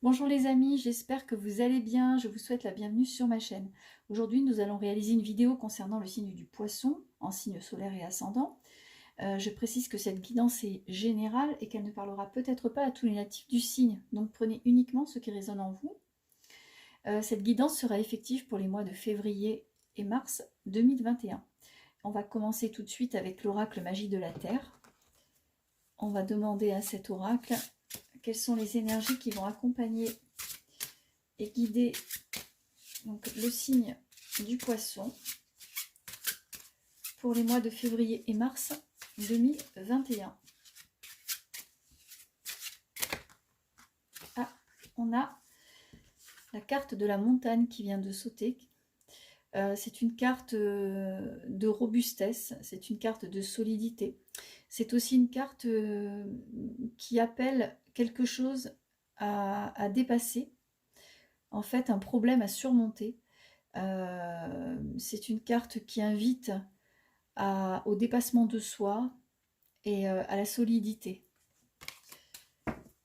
Bonjour les amis, j'espère que vous allez bien, je vous souhaite la bienvenue sur ma chaîne. Aujourd'hui nous allons réaliser une vidéo concernant le signe du poisson, en signe solaire et ascendant. Je précise que cette guidance est générale et qu'elle ne parlera peut-être pas à tous les natifs du signe, donc prenez uniquement ce qui résonne en vous. Cette guidance sera effective pour les mois de février et mars 2021. On va commencer tout de suite avec l'oracle magie de la Terre. On va demander à cet oracle quelles sont les énergies qui vont accompagner et guider donc, le signe du poisson pour les mois de février et mars 2021. Ah, on a la carte de la montagne qui vient de sauter. C'est une carte de robustesse, c'est une carte de solidité. C'est aussi une carte qui appelle quelque chose à dépasser, en fait un problème à surmonter. C'est une carte qui invite au dépassement de soi et à la solidité.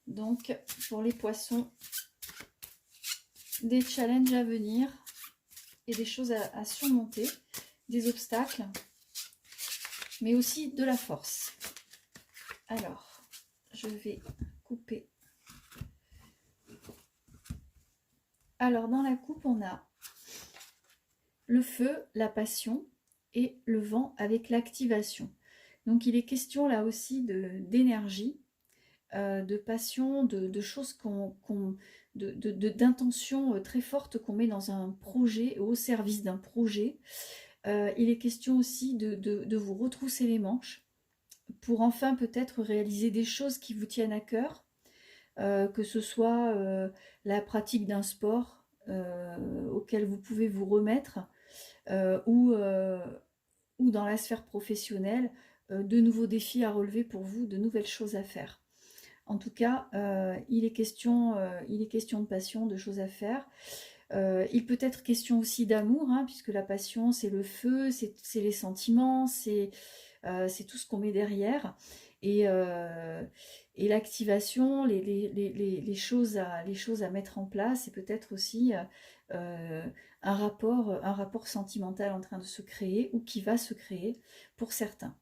Donc pour les poissons, des challenges à venir et des choses à surmonter, des obstacles, mais aussi de la force. Alors, je vais couper. Alors, dans la coupe, on a le feu, la passion et le vent avec l'activation. Donc, il est question là aussi d'énergie, de passion, de choses d'intentions très fortes qu'on met dans un projet, au service d'un projet. Il est question aussi de vous retrousser les manches pour enfin peut-être réaliser des choses qui vous tiennent à cœur, que ce soit la pratique d'un sport auquel vous pouvez vous remettre, ou dans la sphère professionnelle, de nouveaux défis à relever pour vous, de nouvelles choses à faire. En tout cas, il est question de passion, de choses à faire. Il peut être question aussi d'amour, hein, puisque la passion, c'est le feu, c'est les sentiments, c'est tout ce qu'on met derrière. Et l'activation, les choses à mettre en place, et peut-être aussi un rapport sentimental en train de se créer, ou qui va se créer pour certains.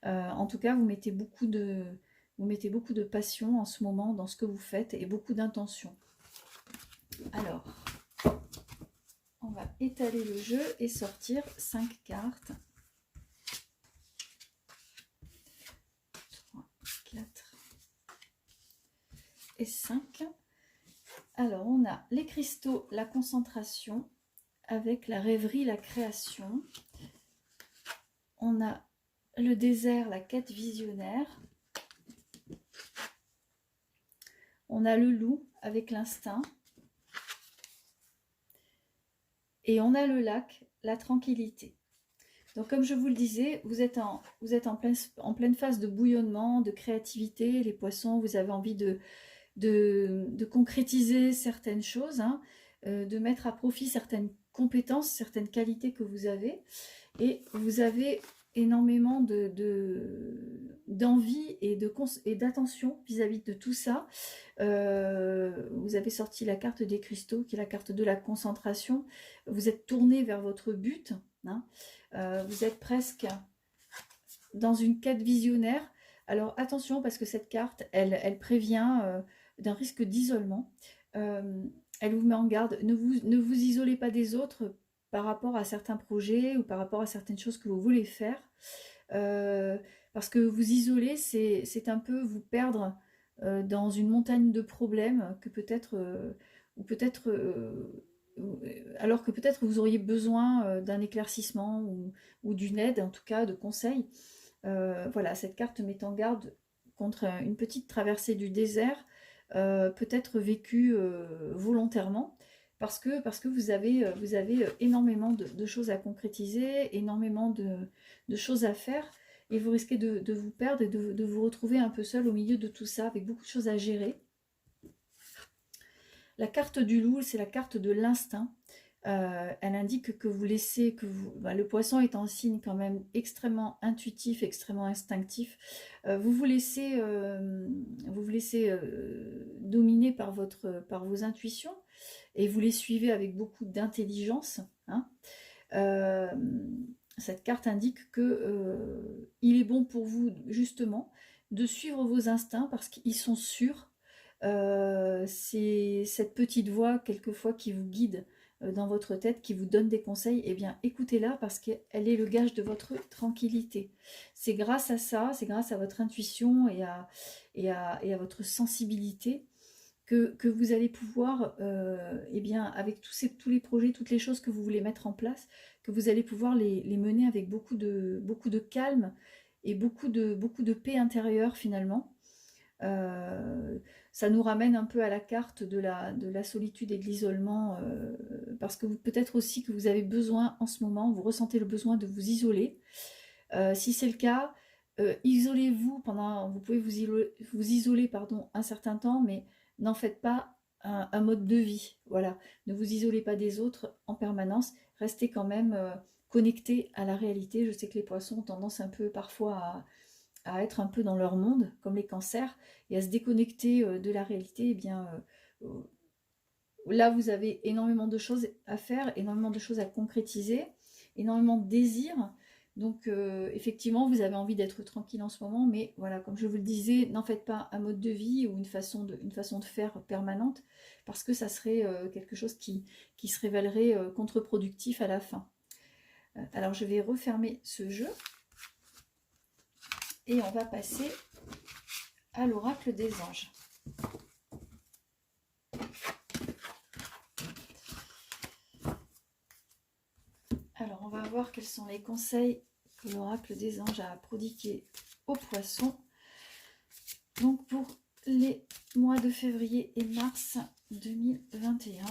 En tout cas, vous mettez beaucoup de passion en ce moment dans ce que vous faites et beaucoup d'intention. Alors, on va étaler le jeu et sortir 5 cartes. 3, 4 et 5. Alors, on a les cristaux, la concentration, avec la rêverie, la création. On a le désert, la quête visionnaire. On a le loup avec l'instinct. Et on a le lac, la tranquillité. Donc comme je vous le disais, vous êtes en pleine phase de bouillonnement, de créativité. Les poissons, vous avez envie de concrétiser certaines choses, hein, de mettre à profit certaines compétences, certaines qualités que vous avez. Et vous avez énormément d'envie et d'attention vis-à-vis de tout ça. Vous avez sorti la carte des cristaux, qui est la carte de la concentration. Vous êtes tourné vers votre but, hein. Vous êtes presque dans une quête visionnaire. Alors attention, parce que cette carte, elle prévient d'un risque d'isolement. Elle vous met en garde. Ne vous isolez pas des autres par rapport à certains projets ou par rapport à certaines choses que vous voulez faire. Parce que vous isoler, c'est un peu vous perdre dans une montagne de problèmes que alors que peut-être vous auriez besoin d'un éclaircissement ou d'une aide, en tout cas de conseils. Voilà, cette carte met en garde contre une petite traversée du désert, peut-être vécue volontairement, parce que vous avez énormément de choses à concrétiser, énormément de choses à faire, et vous risquez de vous perdre et de vous retrouver un peu seul au milieu de tout ça, avec beaucoup de choses à gérer. La carte du loup, c'est la carte de l'instinct. Elle indique que vous laissez, le poisson est un signe quand même extrêmement intuitif, extrêmement instinctif. Vous vous laissez, dominer par vos intuitions et vous les suivez avec beaucoup d'intelligence. Hein. Cette carte indique que il est bon pour vous justement de suivre vos instincts parce qu'ils sont sûrs. C'est cette petite voix quelquefois qui vous guide dans votre tête, qui vous donne des conseils. Eh bien écoutez-la parce qu'elle est le gage de votre tranquillité. C'est grâce à ça, c'est grâce à votre intuition et à votre sensibilité que vous allez pouvoir, eh bien, avec tous les projets, toutes les choses que vous voulez mettre en place, que vous allez pouvoir les mener avec beaucoup de calme et beaucoup de paix intérieure finalement. Ça nous ramène un peu à la carte de la solitude et de l'isolement, parce que peut-être aussi que vous avez besoin en ce moment, vous ressentez le besoin de vous isoler. Si c'est le cas, isolez-vous vous pouvez vous isoler pardon, un certain temps, mais n'en faites pas un mode de vie. Voilà, ne vous isolez pas des autres en permanence, restez quand même connectés à la réalité. Je sais que les poissons ont tendance un peu parfois à être un peu dans leur monde, comme les cancers, et à se déconnecter de la réalité. Eh bien, là, vous avez énormément de choses à faire, énormément de choses à concrétiser, énormément de désirs. Donc, effectivement, vous avez envie d'être tranquille en ce moment, mais voilà, comme je vous le disais, n'en faites pas un mode de vie ou une façon de faire permanente, parce que ça serait quelque chose qui se révélerait contre-productif à la fin. Alors, je vais refermer ce jeu, et on va passer à l'oracle des anges. Alors, on va voir quels sont les conseils que l'oracle des anges a prodigués aux poissons. Donc, pour les mois de février et mars 2021.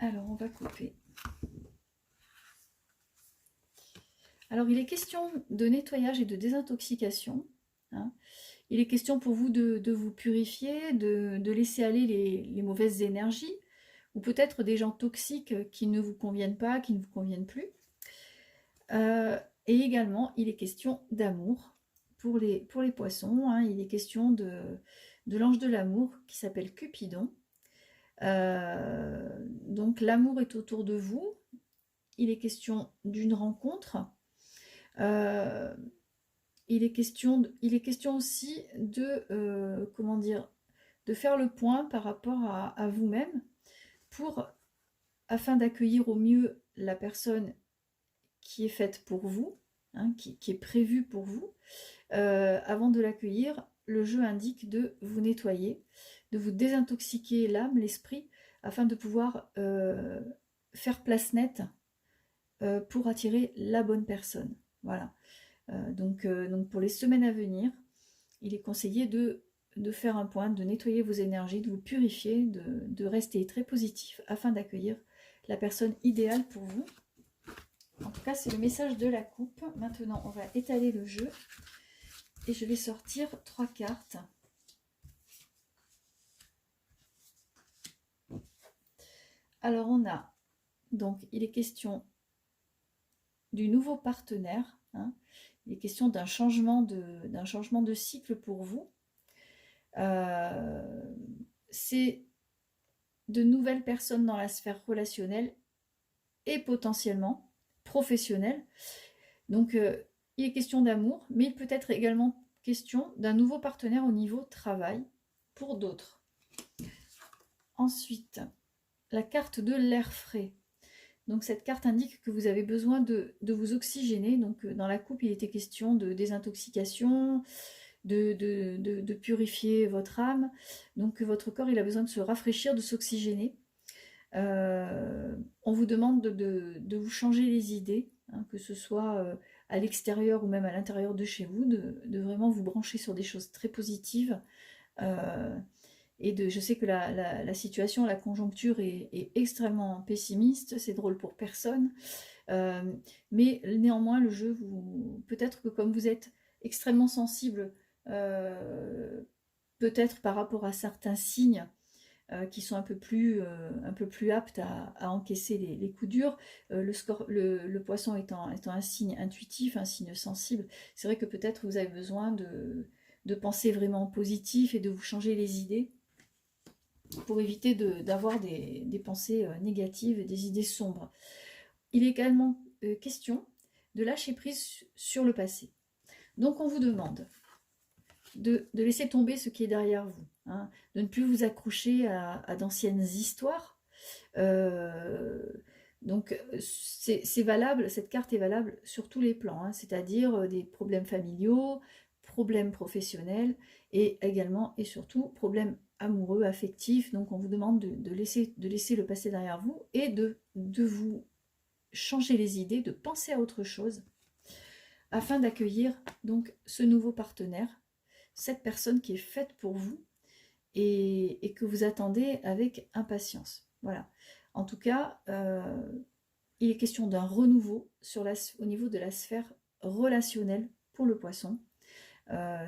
Alors, on va couper. Alors, il est question de nettoyage et de désintoxication. Hein. Il est question pour vous de vous purifier, de laisser aller les mauvaises énergies, ou peut-être des gens toxiques qui ne vous conviennent pas, qui ne vous conviennent plus. Et également, il est question d'amour pour les poissons. Hein. Il est question de l'ange de l'amour qui s'appelle Cupidon. Donc l'amour est autour de vous. Il est question d'une rencontre. Il est question aussi de comment dire, de faire le point par rapport à vous-même afin d'accueillir au mieux la personne qui est faite pour vous, hein, qui est prévue pour vous. Avant de l'accueillir, le jeu indique de vous nettoyer, de vous désintoxiquer l'âme, l'esprit, afin de pouvoir faire place nette pour attirer la bonne personne. Voilà. Donc pour les semaines à venir, il est conseillé de faire un point, de nettoyer vos énergies, de vous purifier, de rester très positif afin d'accueillir la personne idéale pour vous. En tout cas, c'est le message de la coupe. Maintenant, on va étaler le jeu et je vais sortir 3 cartes. Alors, on a, donc, il est question du nouveau partenaire. Hein. Il est question d'un changement de cycle pour vous. C'est de nouvelles personnes dans la sphère relationnelle et potentiellement professionnelle. Donc, il est question d'amour, mais il peut être également question d'un nouveau partenaire au niveau travail pour d'autres. Ensuite, la carte de l'air frais. Donc cette carte indique que vous avez besoin de vous oxygéner. Donc dans la coupe, il était question de désintoxication, de purifier votre âme. Donc votre corps, il a besoin de se rafraîchir, de s'oxygéner. On vous demande de vous changer les idées, hein, que ce soit à l'extérieur ou même à l'intérieur de chez vous, de vraiment vous brancher sur des choses très positives. Je sais que la situation, la conjoncture est extrêmement pessimiste, c'est drôle pour personne, mais néanmoins le jeu, peut-être que comme vous êtes extrêmement sensible peut-être par rapport à certains signes qui sont un peu plus aptes à encaisser les coups durs. Le poisson étant un signe intuitif, un signe sensible, c'est vrai que peut-être vous avez besoin de penser vraiment positif et de vous changer les idées pour éviter d'avoir des pensées négatives, des idées sombres. Il est également question de lâcher prise sur le passé. Donc on vous demande de laisser tomber ce qui est derrière vous, hein, de ne plus vous accrocher à d'anciennes histoires. Donc c'est valable, cette carte est valable sur tous les plans, hein, c'est-à-dire des problèmes familiaux, problèmes professionnels et également et surtout problèmes amoureux, affectifs. Donc on vous demande de laisser le passé derrière vous et de vous changer les idées, de penser à autre chose afin d'accueillir donc ce nouveau partenaire, cette personne qui est faite pour vous et que vous attendez avec impatience. Voilà. En tout cas, il est question d'un renouveau au niveau de la sphère relationnelle pour le poisson.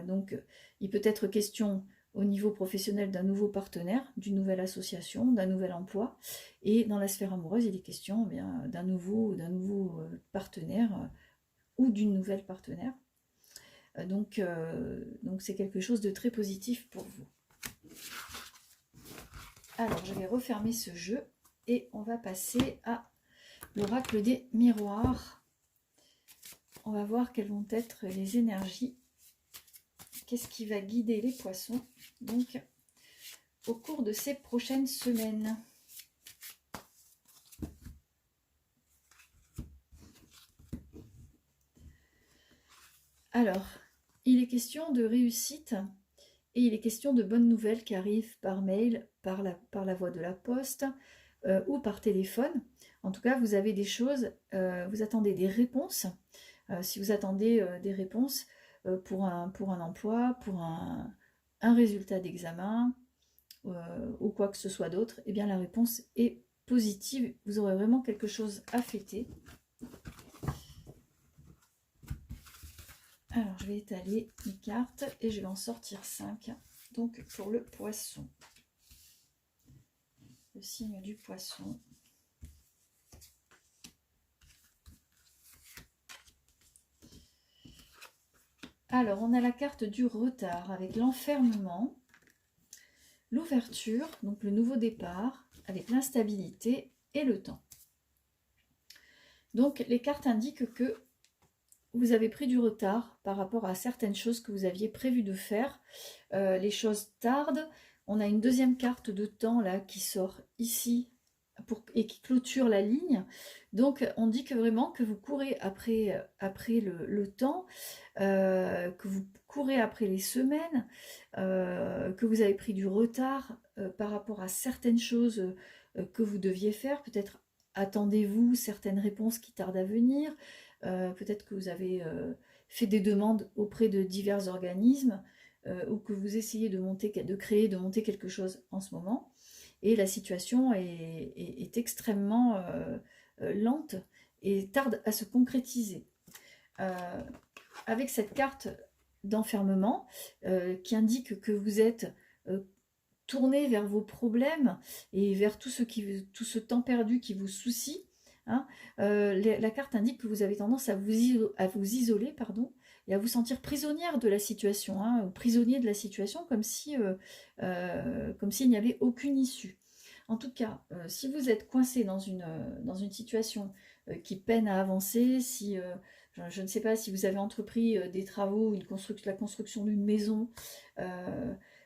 Donc, il peut être question au niveau professionnel d'un nouveau partenaire, d'une nouvelle association, d'un nouvel emploi. Et dans la sphère amoureuse, il est question d'un nouveau partenaire ou d'une nouvelle partenaire. Donc c'est quelque chose de très positif pour vous. Alors, je vais refermer ce jeu et on va passer à l'oracle des miroirs. On va voir quelles vont être les énergies. Qu'est-ce qui va guider les poissons donc au cours de ces prochaines semaines. Alors, il est question de réussite et il est question de bonnes nouvelles qui arrivent par mail, par la voie de la poste ou par téléphone. En tout cas, vous avez des choses, vous attendez des réponses. Si vous attendez des réponses pour un emploi, pour un résultat d'examen ou quoi que ce soit d'autre, eh bien la réponse est positive. Vous aurez vraiment quelque chose à fêter. Alors, je vais étaler mes cartes et je vais en sortir 5. Donc, pour le poisson. Le signe du poisson. Alors, on a la carte du retard avec l'enfermement, l'ouverture, donc le nouveau départ, avec l'instabilité et le temps. Donc, les cartes indiquent que vous avez pris du retard par rapport à certaines choses que vous aviez prévu de faire. Les choses tardent. On a une deuxième carte de temps là qui sort ici et qui clôture la ligne. Donc on dit que vraiment que vous courez après le temps, que vous courez après les semaines, que vous avez pris du retard par rapport à certaines choses que vous deviez faire. Peut-être attendez-vous certaines réponses qui tardent à venir. Peut-être que vous avez fait des demandes auprès de divers organismes ou que vous essayez de monter quelque chose en ce moment. Et la situation est extrêmement lente et tarde à se concrétiser. Avec cette carte d'enfermement qui indique que vous êtes tourné vers vos problèmes et vers tout ce temps perdu qui vous soucie, hein, la carte indique que vous avez tendance à vous isoler et à vous sentir prisonnière de la situation, hein, ou prisonnier de la situation comme s'il n'y avait aucune issue. En tout cas, si vous êtes coincé dans une situation qui peine à avancer, si je ne sais pas si vous avez entrepris des travaux, la construction d'une maison,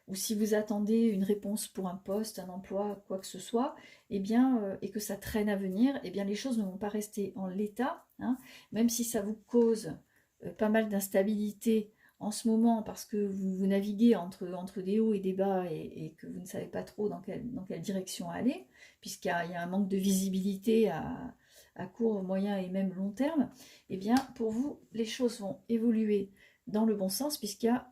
ou si vous attendez une réponse pour un poste, un emploi, quoi que ce soit, eh bien, et que ça traîne à venir, eh bien, les choses ne vont pas rester en l'état, hein, même si ça vous cause pas mal d'instabilité en ce moment parce que vous naviguez entre des hauts et des bas et que vous ne savez pas trop dans quelle direction aller, puisqu'il y a un manque de visibilité à court, moyen et même long terme, eh bien, pour vous, les choses vont évoluer dans le bon sens puisqu'il y a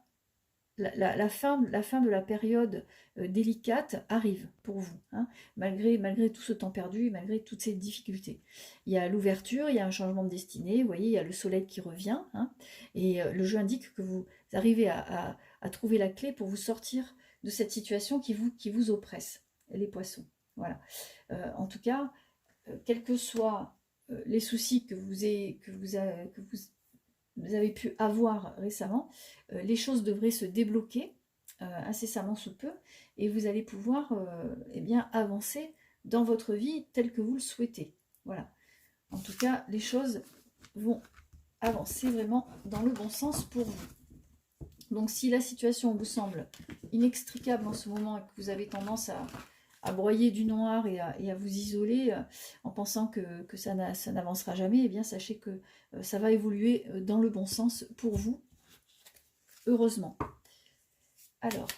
la fin de la période délicate arrive pour vous, hein, malgré tout ce temps perdu, malgré toutes ces difficultés. Il y a l'ouverture, il y a un changement de destinée, vous voyez, il y a le soleil qui revient, hein, et le jeu indique que vous arrivez à trouver la clé pour vous sortir de cette situation qui vous oppresse, les poissons. Voilà. En tout cas, quels que soient les soucis que vous avez pu avoir récemment, les choses devraient se débloquer incessamment sous peu, et vous allez pouvoir eh bien, avancer dans votre vie telle que vous le souhaitez. Voilà. En tout cas, les choses vont avancer vraiment dans le bon sens pour vous. Donc si la situation vous semble inextricable en ce moment et que vous avez tendance à broyer du noir et à vous isoler en pensant que ça n'avancera jamais, eh bien sachez que ça va évoluer dans le bon sens pour vous, heureusement. Alors,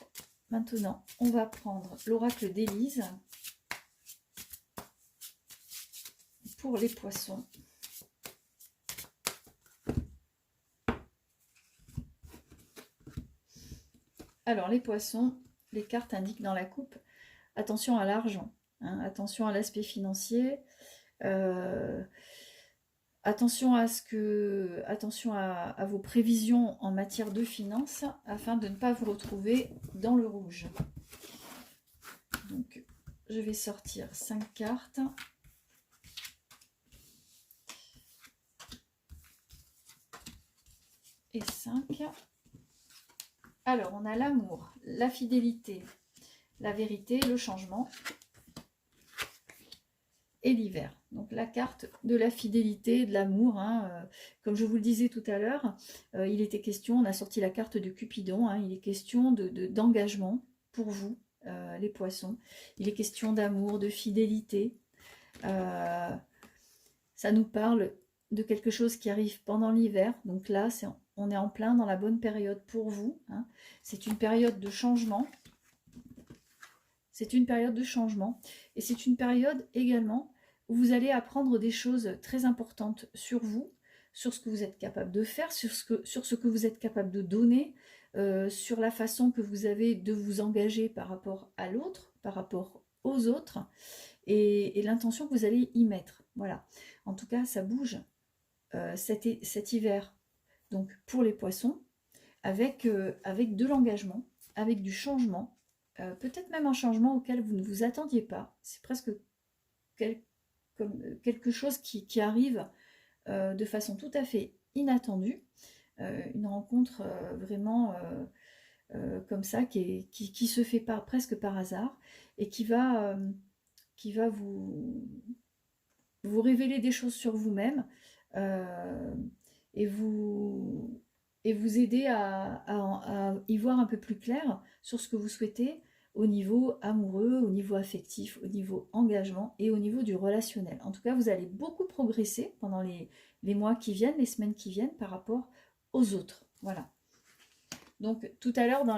maintenant, on va prendre l'oracle d'Élise pour les poissons. Alors, les poissons, les cartes indiquent dans la coupe, attention à l'argent, hein, attention à l'aspect financier, attention à vos prévisions en matière de finances, afin de ne pas vous retrouver dans le rouge. Donc, je vais sortir 5 cartes. Et 5. Alors, on a l'amour, la fidélité, la vérité, le changement et l'hiver. Donc la carte de la fidélité, de l'amour, hein, comme je vous le disais tout à l'heure, il était question, on a sorti la carte de Cupidon, hein, il est question d'engagement pour vous, les poissons. Il est question d'amour, de fidélité. Ça nous parle de quelque chose qui arrive pendant l'hiver. Donc là, on est en plein dans la bonne période pour vous. Hein. C'est une période de changement. C'est une période de changement. Et c'est une période également où vous allez apprendre des choses très importantes sur vous, sur ce que vous êtes capable de faire, sur ce que vous êtes capable de donner, sur la façon que vous avez de vous engager par rapport à l'autre, par rapport aux autres, et l'intention que vous allez y mettre. Voilà. En tout cas, ça bouge cet hiver, donc pour les poissons, avec de l'engagement, avec du changement, peut-être même un changement auquel vous ne vous attendiez pas. C'est presque comme quelque chose qui arrive de façon tout à fait inattendue, une rencontre vraiment comme ça, qui se fait presque par hasard, et qui va vous révéler des choses sur vous-même, et vous aider à y voir un peu plus clair sur ce que vous souhaitez au niveau amoureux, au niveau affectif, au niveau engagement et au niveau du relationnel. En tout cas, vous allez beaucoup progresser pendant les mois qui viennent, les semaines qui viennent par rapport aux autres. Voilà. Donc tout à l'heure dans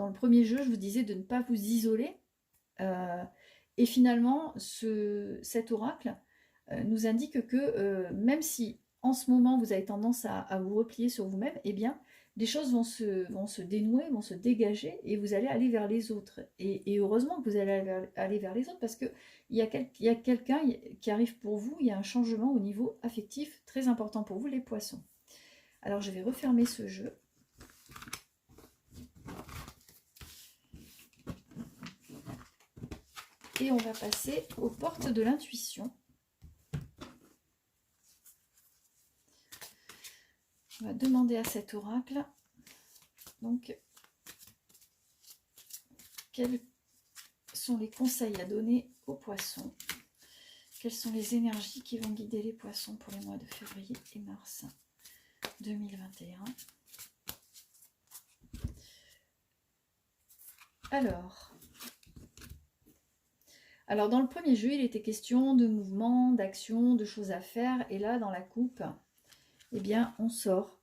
le premier jeu, je vous disais de ne pas vous isoler. Et finalement, cet oracle nous indique que même si en ce moment vous avez tendance à vous replier sur vous-même, eh bien des choses vont se dénouer, vont se dégager, et vous allez aller vers les autres. Et heureusement que vous allez aller vers les autres, parce qu'il y a quelqu'un qui arrive pour vous, il y a un changement au niveau affectif très important pour vous, les poissons. Alors je vais refermer ce jeu. Et on va passer aux portes de l'intuition. On va demander à cet oracle, donc, quels sont les conseils à donner aux poissons? Quelles sont les énergies qui vont guider les poissons pour les mois de février et mars 2021? Alors, dans le premier jeu, il était question de mouvement, d'action, de choses à faire. Et là, dans la coupe, eh bien, on sort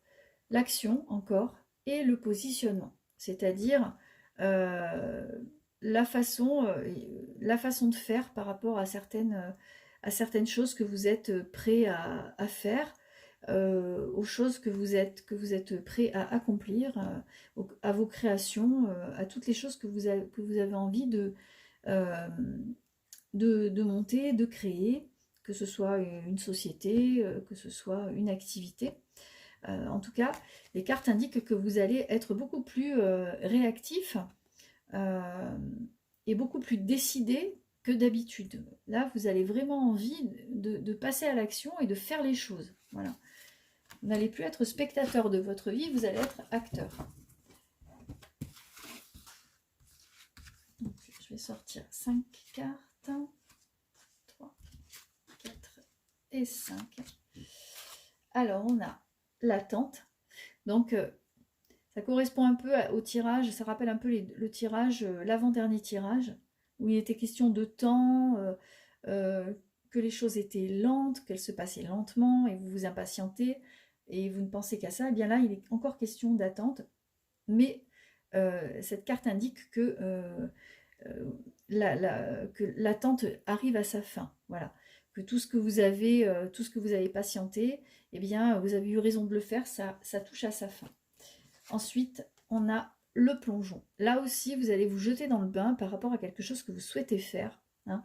l'action encore et le positionnement. C'est-à-dire la façon de faire par rapport à certaines choses que vous êtes prêt à faire, aux choses que vous êtes prêt à accomplir, à vos créations, à toutes les choses que vous avez envie de monter, de créer, que ce soit une société, que ce soit une activité. En tout cas, les cartes indiquent que vous allez être beaucoup plus réactif et beaucoup plus décidé que d'habitude. Là, vous avez vraiment envie de passer à l'action et de faire les choses. Voilà. Vous n'allez plus être spectateur de votre vie, vous allez être acteur. Donc, je vais sortir 5 cartes. 3, 4 et 5. Alors, on a l'attente. Donc, ça correspond un peu au tirage, ça rappelle un peu le tirage, l'avant-dernier tirage, où il était question de temps, que les choses étaient lentes, qu'elles se passaient lentement, et vous vous impatientez, et vous ne pensez qu'à ça. Et bien là, il est encore question d'attente, mais cette carte indique que l'attente arrive à sa fin. Voilà. Que tout ce que vous avez patienté, eh bien, vous avez eu raison de le faire, ça touche à sa fin. Ensuite, on a le plongeon. Là aussi, vous allez vous jeter dans le bain par rapport à quelque chose que vous souhaitez faire. Hein.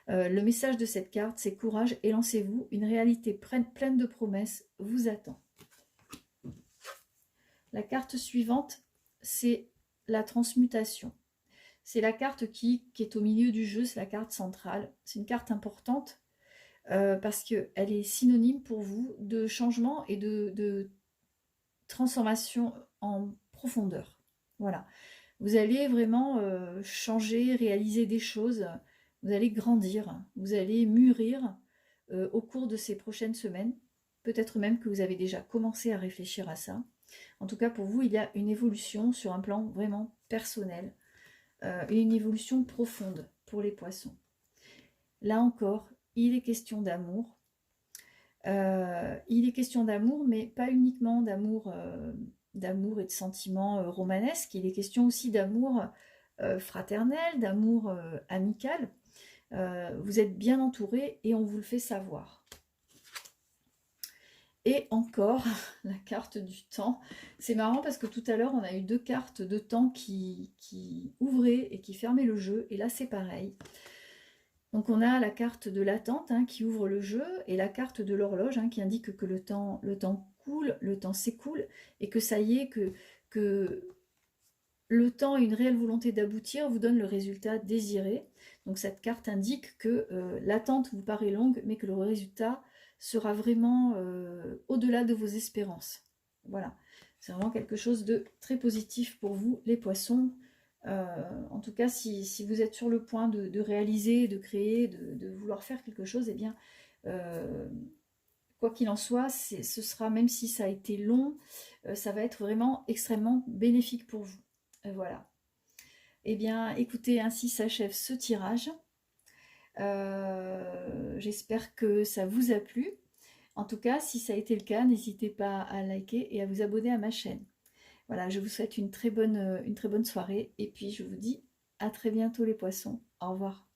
Le message de cette carte, c'est courage et lancez-vous. Une réalité pleine de promesses vous attend. La carte suivante, c'est la transmutation. C'est la carte qui est au milieu du jeu, c'est la carte centrale. C'est une carte importante parce qu'elle est synonyme pour vous de changement et de transformation en profondeur. Voilà. Vous allez vraiment changer, réaliser des choses, vous allez grandir, vous allez mûrir au cours de ces prochaines semaines. Peut-être même que vous avez déjà commencé à réfléchir à ça. En tout cas, pour vous, il y a une évolution sur un plan vraiment personnel, et une évolution profonde pour les poissons. Là encore, il est question d'amour. Il est question d'amour, mais pas uniquement d'amour et de sentiments romanesques. Il est question aussi d'amour fraternel, d'amour amical. Vous êtes bien entouré et on vous le fait savoir. Et encore, la carte du temps. C'est marrant parce que tout à l'heure, on a eu 2 cartes de temps qui ouvraient et qui fermaient le jeu. Et là, c'est pareil. Donc on a la carte de l'attente qui ouvre le jeu et la carte de l'horloge qui indique que le temps coule, le temps s'écoule et que ça y est, que le temps et une réelle volonté d'aboutir vous donne le résultat désiré. Donc cette carte indique que l'attente vous paraît longue mais que le résultat sera vraiment au-delà de vos espérances. Voilà, c'est vraiment quelque chose de très positif pour vous les poissons. En tout cas, si vous êtes sur le point de réaliser, de créer, de vouloir faire quelque chose, eh bien, quoi qu'il en soit, ce sera, même si ça a été long, ça va être vraiment extrêmement bénéfique pour vous. Voilà. Eh bien, écoutez, ainsi s'achève ce tirage. J'espère que ça vous a plu. En tout cas, si ça a été le cas, n'hésitez pas à liker et à vous abonner à ma chaîne. Voilà, je vous souhaite une très bonne soirée et puis je vous dis à très bientôt les poissons. Au revoir.